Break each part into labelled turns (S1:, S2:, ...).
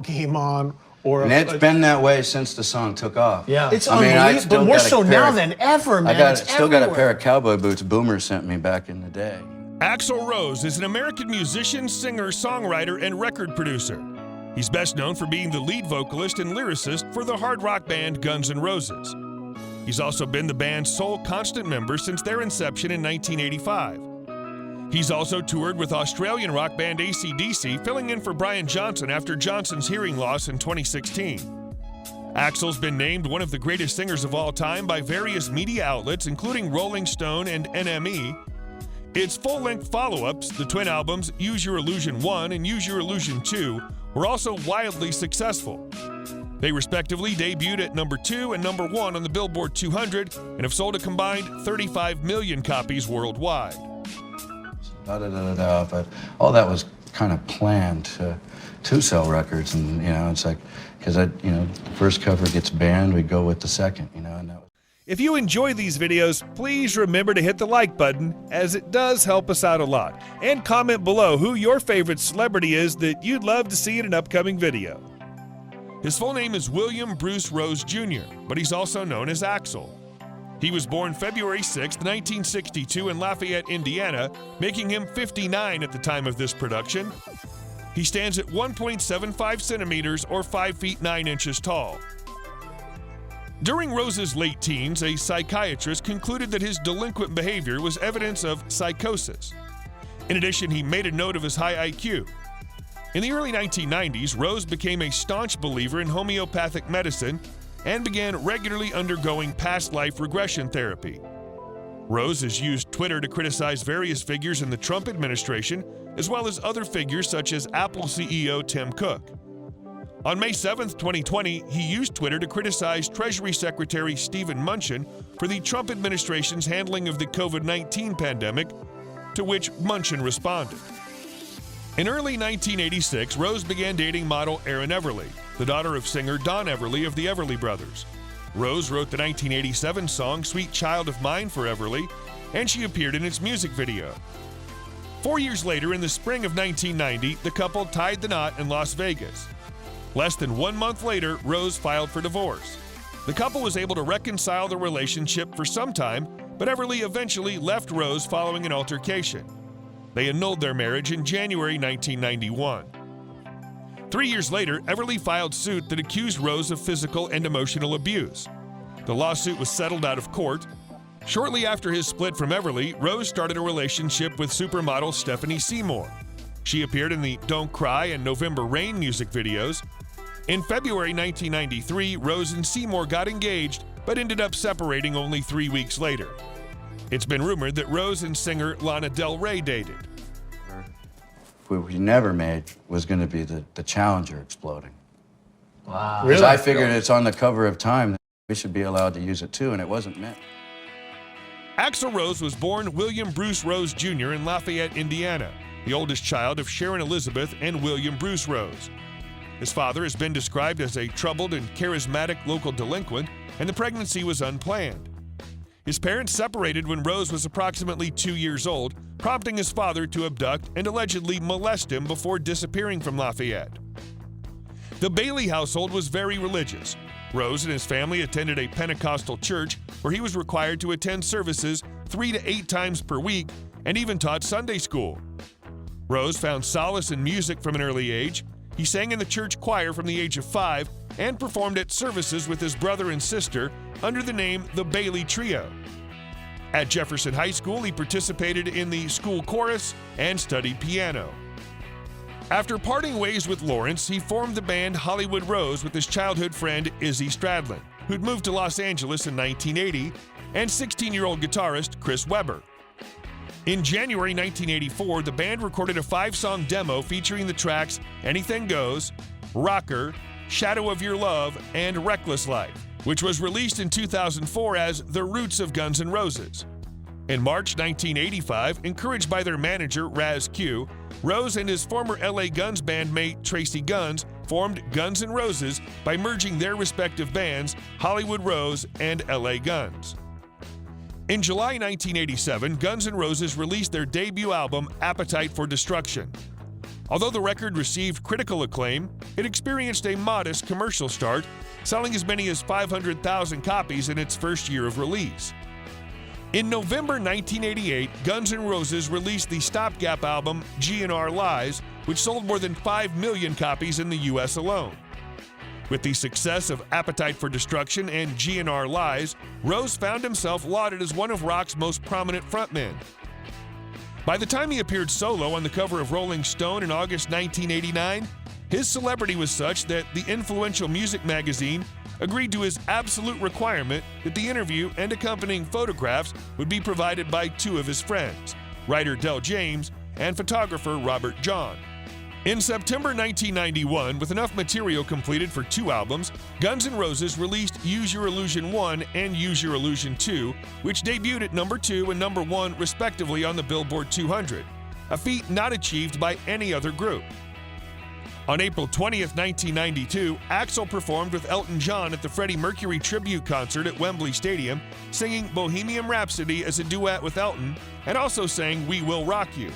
S1: game on, or
S2: And it's been that way since the song took off.
S3: Yeah.
S1: It's unbelievable, but more so now than ever, man.
S2: I
S1: It's
S2: still got a
S1: everywhere.
S2: pair of cowboy boots Boomer sent me back in the day.
S4: Axl Rose is an American musician, singer, songwriter, and record producer. He's best known for being the lead vocalist and lyricist for the hard rock band Guns N' Roses. He's also been the band's sole constant member since their inception in 1985. He's also toured with Australian rock band AC/DC, filling in for Brian Johnson after Johnson's hearing loss in 2016. Axl's been named one of the greatest singers of all time by various media outlets, including Rolling Stone and NME. Its full-length follow-ups, the twin albums Use Your Illusion 1 and Use Your Illusion 2, were also wildly successful. They respectively debuted at number 2 and number 1 on the Billboard 200 and have sold a combined 35 million copies worldwide.
S2: But all that was kind of planned to sell records, and it's like, because the first cover gets banned, we go with the second, and that was.
S4: If you enjoy these videos, please remember to hit the like button, as it does help us out a lot. And comment below who your favorite celebrity is that you'd love to see in an upcoming video. His full name is William Bruce Rose Jr., but he's also known as Axl. He was born February 6, 1962 in Lafayette, Indiana, making him 59 at the time of this production. He stands at 1.75 centimeters or 5 feet 9 inches tall. During Rose's late teens, a psychiatrist concluded that his delinquent behavior was evidence of psychosis. In addition, he made a note of his high IQ. In the early 1990s, Rose became a staunch believer in homeopathic medicine and began regularly undergoing past life regression therapy. Rose has used Twitter to criticize various figures in the Trump administration, as well as other figures such as Apple CEO Tim Cook. On May 7, 2020, he used Twitter to criticize Treasury Secretary Steven Mnuchin for the Trump administration's handling of the COVID-19 pandemic, to which Mnuchin responded. In early 1986, Rose began dating model Erin Everly, the daughter of singer Don Everly of the Everly Brothers. Rose wrote the 1987 song Sweet Child of Mine for Everly, and she appeared in its music video. 4 years later, in the spring of 1990, the couple tied the knot in Las Vegas. Less than 1 month later, Rose filed for divorce. The couple was able to reconcile the relationship for some time, but Everly eventually left Rose following an altercation. They annulled their marriage in January 1991. 3 years later, Everly filed suit that accused Rose of physical and emotional abuse. The lawsuit was settled out of court. Shortly after his split from Everly, Rose started a relationship with supermodel Stephanie Seymour. She appeared in the Don't Cry and November Rain music videos. In February 1993, Rose and Seymour got engaged, but ended up separating only 3 weeks later. It's been rumored that Rose and singer Lana Del Rey dated.
S2: What we never made was going to be the Challenger exploding.
S3: Wow.
S2: Because I figured it's on the cover of Time, we should be allowed to use it too, and it wasn't meant.
S4: Axl Rose was born William Bruce Rose Jr. in Lafayette, Indiana, the oldest child of Sharon Elizabeth and William Bruce Rose. His father has been described as a troubled and charismatic local delinquent, and the pregnancy was unplanned. His parents separated when Rose was approximately 2 years old, prompting his father to abduct and allegedly molest him before disappearing from Lafayette. The Bailey household was very religious. Rose and his family attended a Pentecostal church where he was required to attend services 3 to 8 times per week and even taught Sunday school. Rose found solace in music from an early age. He sang in the church choir from the age of 5 and performed at services with his brother and sister under the name the Bailey Trio. At Jefferson High School, he participated in the school chorus and studied piano. After parting ways with Lawrence, he formed the band Hollywood Rose with his childhood friend Izzy Stradlin, who'd moved to Los Angeles in 1980, and 16-year-old guitarist Chris Webber. In January 1984, the band recorded a 5-song demo featuring the tracks Anything Goes, Rocker, Shadow of Your Love, and Reckless Life, which was released in 2004 as The Roots of Guns N' Roses. In March 1985, encouraged by their manager Raz Q, Rose and his former LA Guns bandmate Tracy Guns formed Guns N' Roses by merging their respective bands, Hollywood Rose and LA Guns. In July 1987, Guns N' Roses released their debut album, Appetite for Destruction. Although the record received critical acclaim, it experienced a modest commercial start, selling as many as 500,000 copies in its first year of release. In November 1988, Guns N' Roses released the stopgap album GNR Lies, which sold more than 5 million copies in the US alone. With the success of Appetite for Destruction and GNR Lies, Rose found himself lauded as one of rock's most prominent frontmen. By the time he appeared solo on the cover of Rolling Stone in August 1989, his celebrity was such that the influential music magazine agreed to his absolute requirement that the interview and accompanying photographs would be provided by two of his friends, writer Del James and photographer Robert John. In September 1991, with enough material completed for 2 albums, Guns N' Roses released Use Your Illusion 1 and Use Your Illusion 2, which debuted at number 2 and number 1 respectively on the Billboard 200, a feat not achieved by any other group. On April 20th, 1992, Axl performed with Elton John at the Freddie Mercury tribute concert at Wembley Stadium, singing Bohemian Rhapsody as a duet with Elton, and also sang We Will Rock You.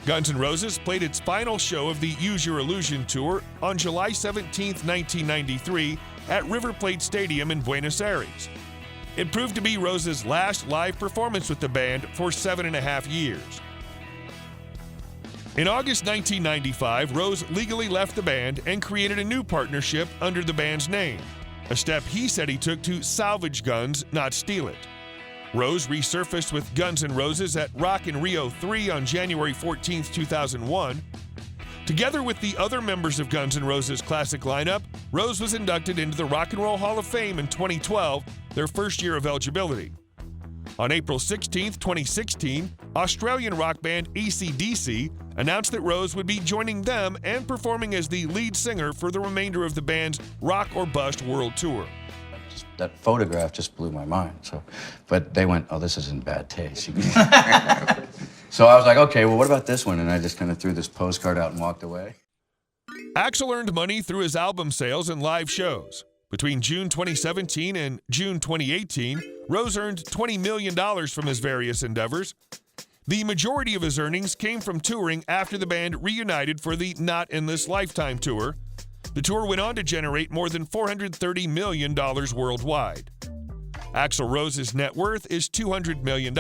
S4: Guns N' Roses played its final show of the Use Your Illusion tour on July 17, 1993, at River Plate Stadium in Buenos Aires. It proved to be Rose's last live performance with the band for 7.5 years. In August 1995, Rose legally left the band and created a new partnership under the band's name, a step he said he took to salvage Guns, not steal it. Rose resurfaced with Guns N' Roses at Rock in Rio 3 on January 14, 2001. Together with the other members of Guns N' Roses' classic lineup, Rose was inducted into the Rock and Roll Hall of Fame in 2012, their first year of eligibility. On April 16, 2016, Australian rock band AC/DC announced that Rose would be joining them and performing as the lead singer for the remainder of the band's Rock or Bust World Tour.
S2: That photograph just blew my mind. But they went, oh, this is in bad taste. So I was like, okay, well, what about this one? And I just kind of threw this postcard out and walked away.
S4: Axl earned money through his album sales and live shows. Between June 2017 and June 2018, Rose earned $20 million from his various endeavors. The majority of his earnings came from touring after the band reunited for the Not in This Lifetime tour. The tour went on to generate more than $430 million worldwide. Axl Rose's net worth is $200 million.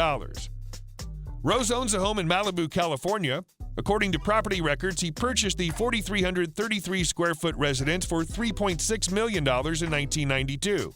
S4: Rose owns a home in Malibu, California. According to property records, he purchased the 4,333 square foot residence for $3.6 million in 1992.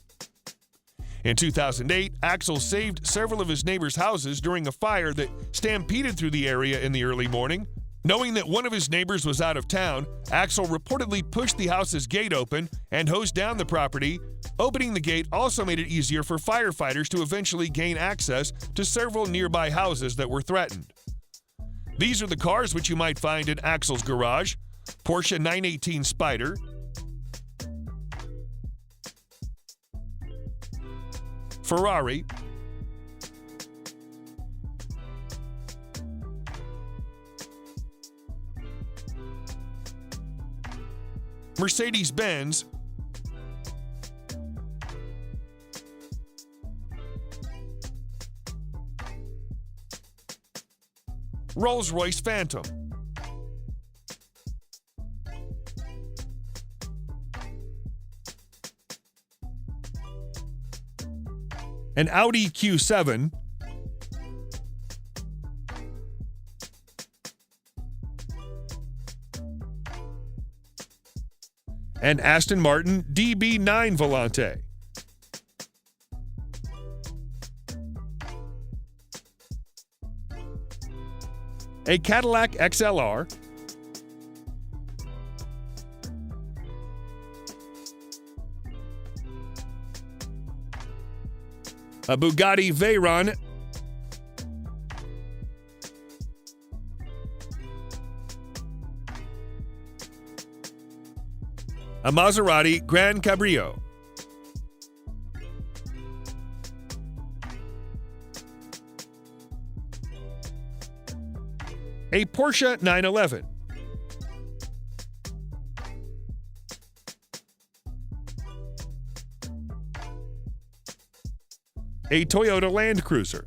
S4: In 2008, Axl saved several of his neighbors' houses during a fire that stampeded through the area in the early morning. Knowing that one of his neighbors was out of town, Axl reportedly pushed the house's gate open and hosed down the property. Opening the gate also made it easier for firefighters to eventually gain access to several nearby houses that were threatened. These are the cars which you might find in Axl's garage: Porsche 918 Spyder, Ferrari, Mercedes-Benz, Rolls-Royce Phantom, an Audi Q7, an Aston Martin DB9 Volante, a Cadillac XLR, a Bugatti Veyron, a Maserati Gran Cabrio, a Porsche 911, a Toyota Land Cruiser,